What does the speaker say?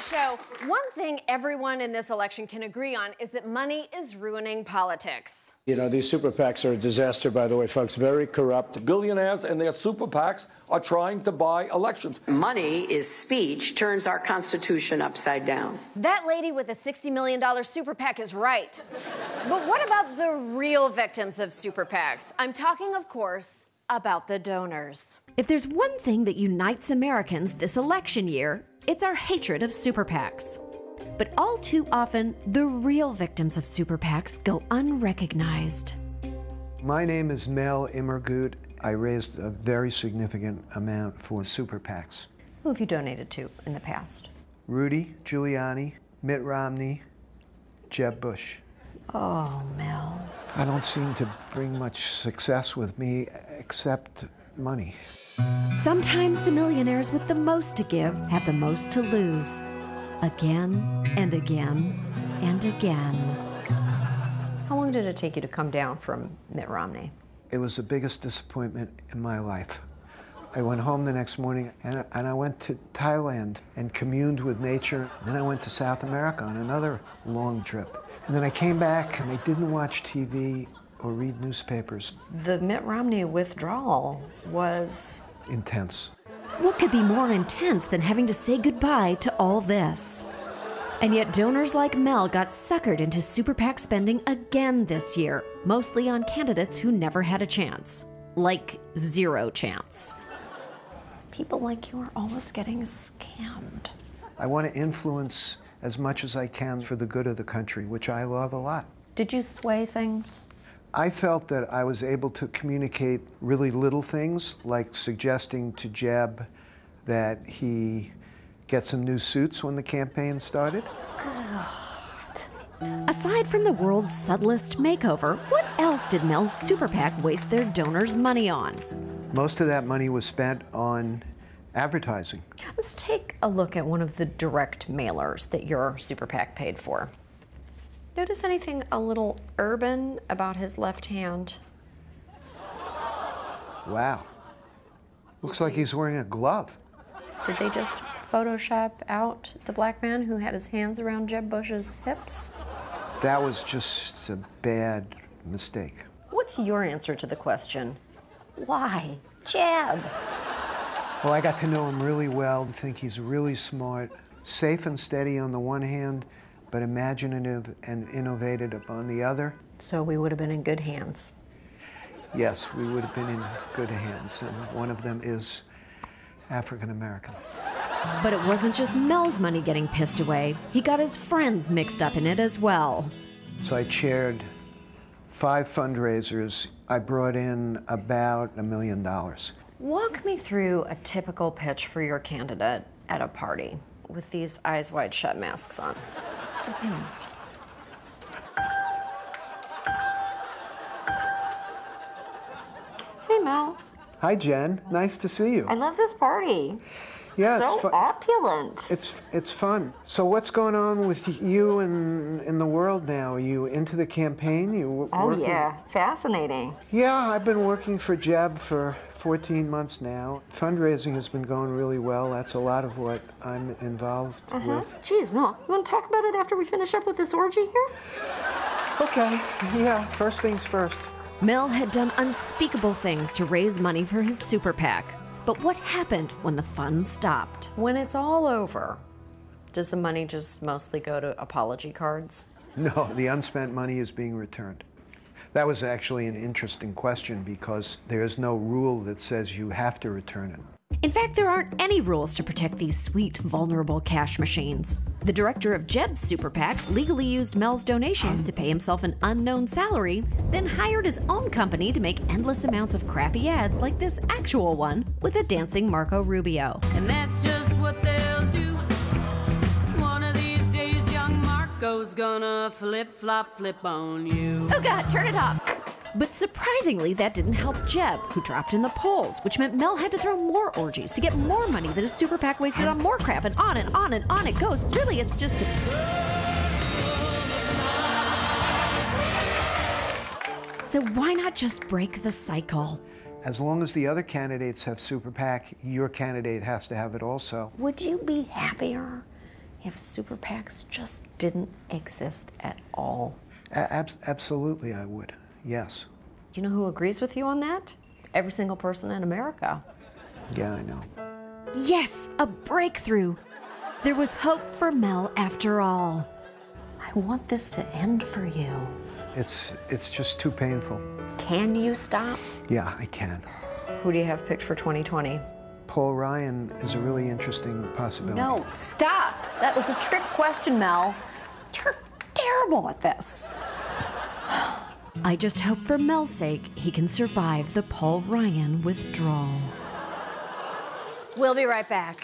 show, one thing everyone in this election can agree on is that money is ruining politics. You know, these super PACs are a disaster, by the way, folks. Very corrupt. Billionaires and their super PACs are trying to buy elections. Money is speech, turns our Constitution upside down. That lady with a $60 million super PAC is right. But what about the real victims of super PACs? I'm talking, of course, about the donors. If there's one thing that unites Americans this election year, it's our hatred of super PACs. But all too often, the real victims of super PACs go unrecognized. My name is Mel Immergut. I raised a very significant amount for super PACs. Who have you donated to in the past? Rudy Giuliani, Mitt Romney, Jeb Bush. Oh, Mel. I don't seem to bring much success with me except money. Sometimes the millionaires with the most to give have the most to lose. Again and again and again. How long did it take you to come down from Mitt Romney? It was the biggest disappointment in my life. I went home the next morning and I went to Thailand and communed with nature. Then I went to South America on another long trip. And then I came back and I didn't watch TV or read newspapers. The Mitt Romney withdrawal was intense. What could be more intense than having to say goodbye to all this? And yet donors like Mel got suckered into super PAC spending again this year, mostly on candidates who never had a chance. Like zero chance. People like you are always getting scammed. I want to influence as much as I can for the good of the country, which I love a lot. Did you sway things? I felt that I was able to communicate really little things, like suggesting to Jeb that he get some new suits when the campaign started. God. Aside from the world's subtlest makeover, what else did Mel's super PAC waste their donors' money on? Most of that money was spent on advertising. Let's take a look at one of the direct mailers that your super PAC paid for. Notice anything a little urban about his left hand? Wow. Looks like he's wearing a glove. Did they just Photoshop out the black man who had his hands around Jeb Bush's hips? That was just a bad mistake. What's your answer to the question? Why Jeb? Well, I got to know him really well. I think he's really smart, safe and steady on the one hand, but imaginative and innovative on the other. So we would have been in good hands. Yes, we would have been in good hands, and one of them is African American. But it wasn't just Mel's money getting pissed away. He got his friends mixed up in it as well. So I chaired 5 fundraisers. I brought in about $1 million. Walk me through a typical pitch for your candidate at a party with these eyes wide shut masks on. Hey, Mel. Hi, Jen. Nice to see you. I love this party. Yeah, so it's fun. opulent. It's fun. So what's going on with you in the world now? Are you into the campaign? Oh, yeah. Fascinating. Yeah, I've been working for Jeb for 14 months now. Fundraising has been going really well. That's a lot of what I'm involved with. Geez, Mel, you want to talk about it after we finish up with this orgy here? Okay, yeah, first things first. Mel had done unspeakable things to raise money for his super PAC. But what happened when the fun stopped? When it's all over, does the money just mostly go to apology cards? No, the unspent money is being returned. That was actually an interesting question because there's no rule that says you have to return it. In fact, there aren't any rules to protect these sweet, vulnerable cash machines. The director of Jeb's super PAC legally used Mel's donations to pay himself an unknown salary, then hired his own company to make endless amounts of crappy ads like this actual one with a dancing Marco Rubio. And that's just what they'll do. One of these days, young Marco's gonna flip-flop flip on you. Oh God, turn it off! But surprisingly, that didn't help Jeb, who dropped in the polls, which meant Mel had to throw more orgies to get more money that his super PAC wasted on more crap, and on and on and on it goes. Really, it's just... So why not just break the cycle? As long as the other candidates have super PAC, your candidate has to have it also. Would you be happier if super PACs just didn't exist at all? Absolutely, I would. Yes. You know who agrees with you on that? Every single person in America. Yeah, I know. Yes, a breakthrough. There was hope for Mel after all. I want this to end for you. It's just too painful. Can you stop? Yeah, I can. Who do you have picked for 2020? Paul Ryan is a really interesting possibility. No, stop. That was a trick question, Mel. You're terrible at this. I just hope for Mel's sake he can survive the Paul Ryan withdrawal. We'll be right back.